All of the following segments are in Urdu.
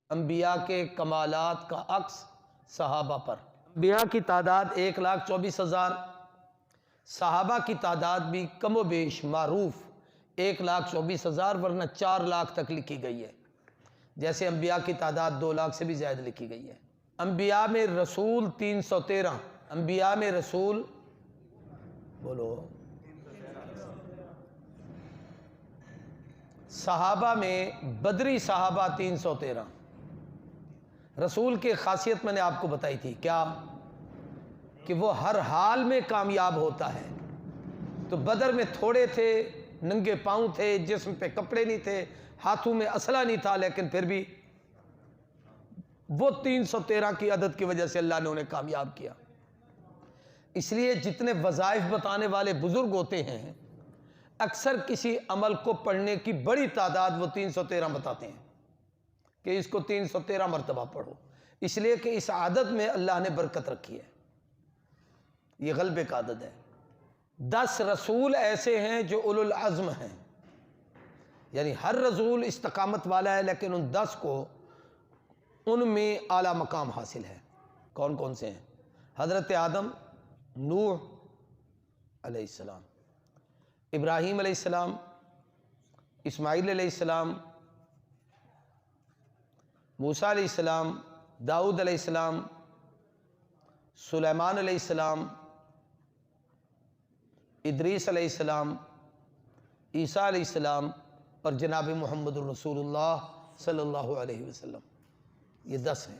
انبیاء کے کمالات کا عکس صحابہ پر۔ انبیاء کی تعداد 1,24,000، صحابہ کی تعداد بھی کم و بیش معروف 1,24,000، ورنہ 4 لاکھ تک لکھی گئی ہے، جیسے انبیاء کی تعداد 2 لاکھ سے بھی زائد لکھی گئی ہے۔ انبیاء میں رسول 313، انبیاء میں رسول بولو، صحابہ میں بدری صحابہ 313۔ رسول کی خاصیت میں نے آپ کو بتائی تھی کیا، کہ وہ ہر حال میں کامیاب ہوتا ہے۔ تو بدر میں تھوڑے تھے، ننگے پاؤں تھے، جسم پہ کپڑے نہیں تھے، ہاتھوں میں اسلحہ نہیں تھا، لیکن پھر بھی وہ 313 کی عدد کی وجہ سے اللہ نے انہیں کامیاب کیا۔ اس لیے جتنے وظائف بتانے والے بزرگ ہوتے ہیں، اکثر کسی عمل کو پڑھنے کی بڑی تعداد وہ 313 بتاتے ہیں کہ اس کو 313 مرتبہ پڑھو، اس لیے کہ اس عدد میں اللہ نے برکت رکھی ہے، یہ غلبے کا عدد ہے۔ 10 رسول ایسے ہیں جو اولو العزم ہیں، یعنی ہر رسول استقامت والا ہے، لیکن ان 10 کو ان میں اعلیٰ مقام حاصل ہے۔ کون کون سے ہیں؟ حضرت آدم، نوح علیہ السلام، ابراہیم علیہ السلام، اسماعیل علیہ السلام، موسیٰ علیہ السلام، داؤد علیہ السلام، سلیمان علیہ السلام، ادریس علیہ السلام، عیسیٰ علیہ السلام، اور جناب محمد الرسول اللہ صلی اللہ علیہ وسلم، یہ 10 ہیں۔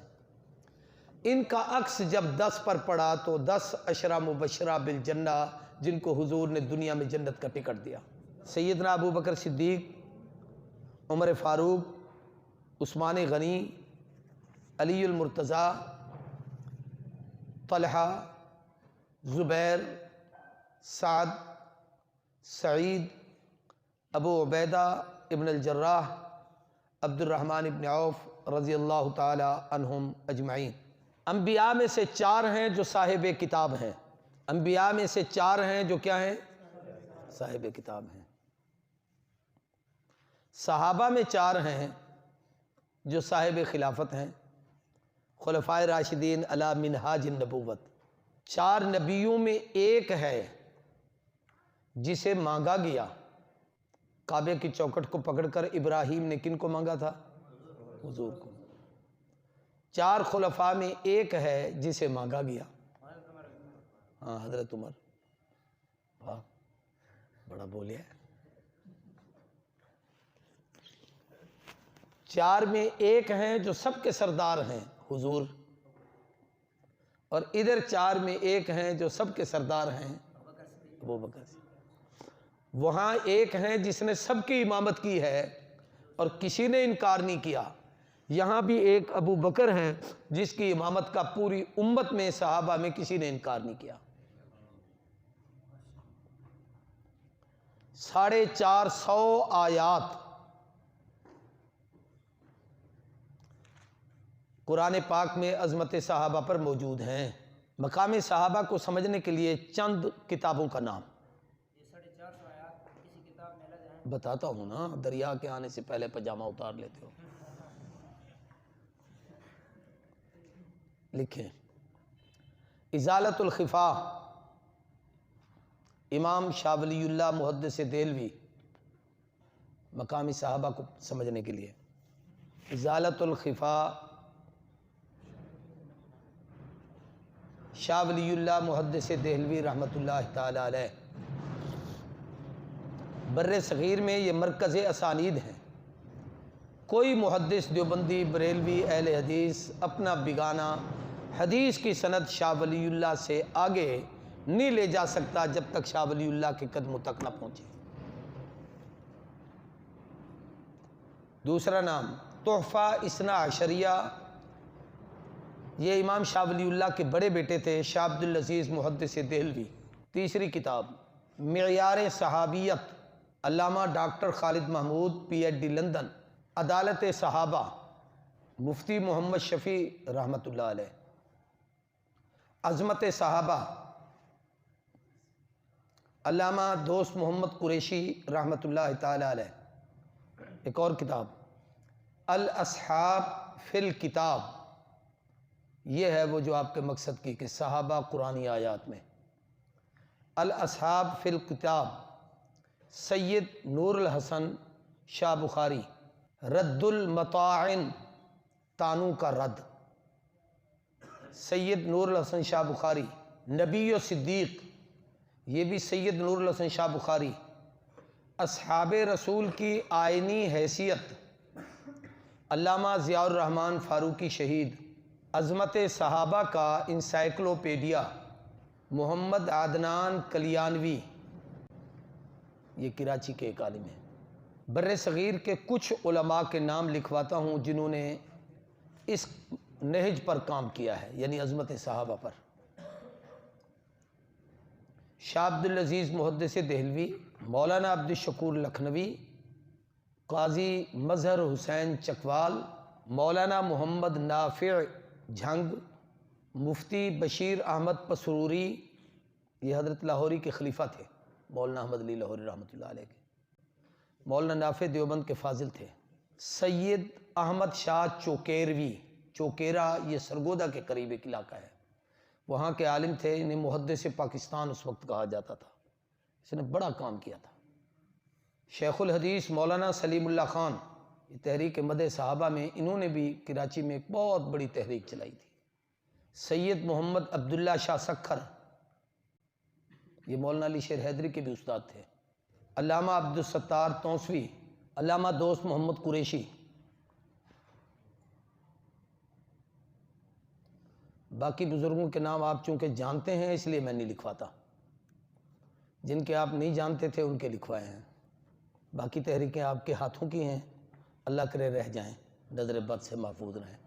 ان کا عکس جب 10 پر پڑا تو 10 عشرہ مبشرہ بالجنہ، جن کو حضور نے دنیا میں جنت کا ٹکٹ دیا، سیدنا ابو بکر صدیق، عمر فاروق، عثمان غنی، علی المرتضیٰ، طلحہ، زبیر، سعد، سعید، ابو عبیدہ ابن الجراح، عبد الرحمن ابن عوف رضی اللہ تعالی عنہم اجمعین۔ انبیاء میں سے 4 ہیں جو صاحب کتاب ہیں، انبیاء میں سے 4 ہیں جو کیا ہیں؟ صاحب کتاب ہیں۔ صحابہ میں 4 ہیں جو صاحب خلافت ہیں، خلفائے راشدین علی منہاج النبوت۔ 4 نبیوں میں ایک ہے جسے مانگا گیا، کعبے کی چوکھٹ کو پکڑ کر ابراہیم نے کن کو مانگا تھا؟ حضور کو۔ 4 خلفاء میں ایک ہے جسے مانگا گیا، ہاں حضرت عمر، واہ بڑا بولیا ہے۔ 4 میں ایک ہیں جو سب کے سردار ہیں، حضور، اور ادھر 4 میں ایک ہیں جو سب کے سردار ہیں، ابو بکر۔ وہاں ایک ہیں جس نے سب کی امامت کی ہے اور کسی نے انکار نہیں کیا، یہاں بھی ایک ابو بکر ہیں جس کی امامت کا پوری امت میں، صحابہ میں کسی نے انکار نہیں کیا۔ 450 آیات قرآن پاک میں عظمت صحابہ پر موجود ہیں۔ مقام صحابہ کو سمجھنے کے لیے چند کتابوں کا نام بتاتا ہوں نا، دریا کے آنے سے پہلے پجامہ اتار لیتے ہو۔ لکھیں، ازالۃ الخفا، امام شاہ ولی اللہ محدث دہلوی، مقامی صحابہ کو سمجھنے کے لیے ازالۃ الخفا، شاہ ولی اللہ محدث دہلوی رحمۃ اللہ تعالی علیہ۔ بر صغیر میں یہ مرکز اسانید ہیں، کوئی محدث دیوبندی، بریلوی، اہل حدیث اپنا بیگانہ حدیث کی سند شاہ ولی اللہ سے آگے نہیں لے جا سکتا جب تک شاہ ولی اللہ کے قدموں تک نہ پہنچے۔ دوسرا نام تحفہ اثنا عشریہ، یہ امام شاہ ولی اللہ کے بڑے بیٹے تھے، شاہ عبد العزیز محدث دہلوی۔ تیسری کتاب معیار صحابیت، علامہ ڈاکٹر خالد محمود PhD لندن۔ عدالت صحابہ، مفتی محمد شفیع رحمۃ اللہ علیہ۔ عظمت صحابہ، علامہ دوست محمد قریشی رحمۃ اللہ تعالی علیہ۔ ایک اور کتاب الاصحاب فی الکتاب، یہ ہے وہ جو آپ کے مقصد کی کہ صحابہ قرآنی آیات میں۔ الاصحاب فی الکتاب، سید نور الحسن شاہ بخاری، رد المطاعن، تانوں کا رد، سید نور الحسن شاہ بخاری۔ نبی و صدیق، یہ بھی سید نور الحسن شاہ بخاری۔ اصحاب رسول کی آئینی حیثیت، علامہ ضیاء الرحمن فاروقی شہید۔ عظمت صحابہ کا انسائکلوپیڈیا، محمد عدنان کلیانوی، یہ کراچی کے ایک عالم ہیں۔ بر صغیر کے کچھ علماء کے نام لکھواتا ہوں جنہوں نے اس نہج پر کام کیا ہے، یعنی عظمت صحابہ پر۔ شاہ عبد العزیز محدث دہلوی، مولانا عبد الشکور لکھنوی، قاضی مظہر حسین چکوال، مولانا محمد نافع جھنگ، مفتی بشیر احمد پسروری، یہ حضرت لاہوری کے خلیفہ تھے، مولانا احمد علی لاہوری رحمۃ اللہ علیہ کے۔ مولانا نافع دیوبند کے فاضل تھے۔ سید احمد شاہ چوکیروی، چوکیرا یہ سرگودا کے قریب ایک علاقہ ہے، وہاں کے عالم تھے، انہیں محدث پاکستان اس وقت کہا جاتا تھا، اس نے بڑا کام کیا تھا۔ شیخ الحدیث مولانا سلیم اللہ خان، یہ تحریک مدح صحابہ میں انہوں نے بھی کراچی میں ایک بہت بڑی تحریک چلائی تھی۔ سید محمد عبداللہ شاہ سکھر، یہ مولانا علی شیر حیدری کے بھی استاد تھے۔ علامہ عبدالستار توسوی، علامہ دوست محمد قریشی۔ باقی بزرگوں کے نام آپ چونکہ جانتے ہیں اس لیے میں نہیں لکھواتا، جن کے آپ نہیں جانتے تھے ان کے لکھوائے ہیں۔ باقی تحریکیں آپ کے ہاتھوں کی ہیں، اللہ کرے رہ جائیں، نظر بد سے محفوظ رہیں۔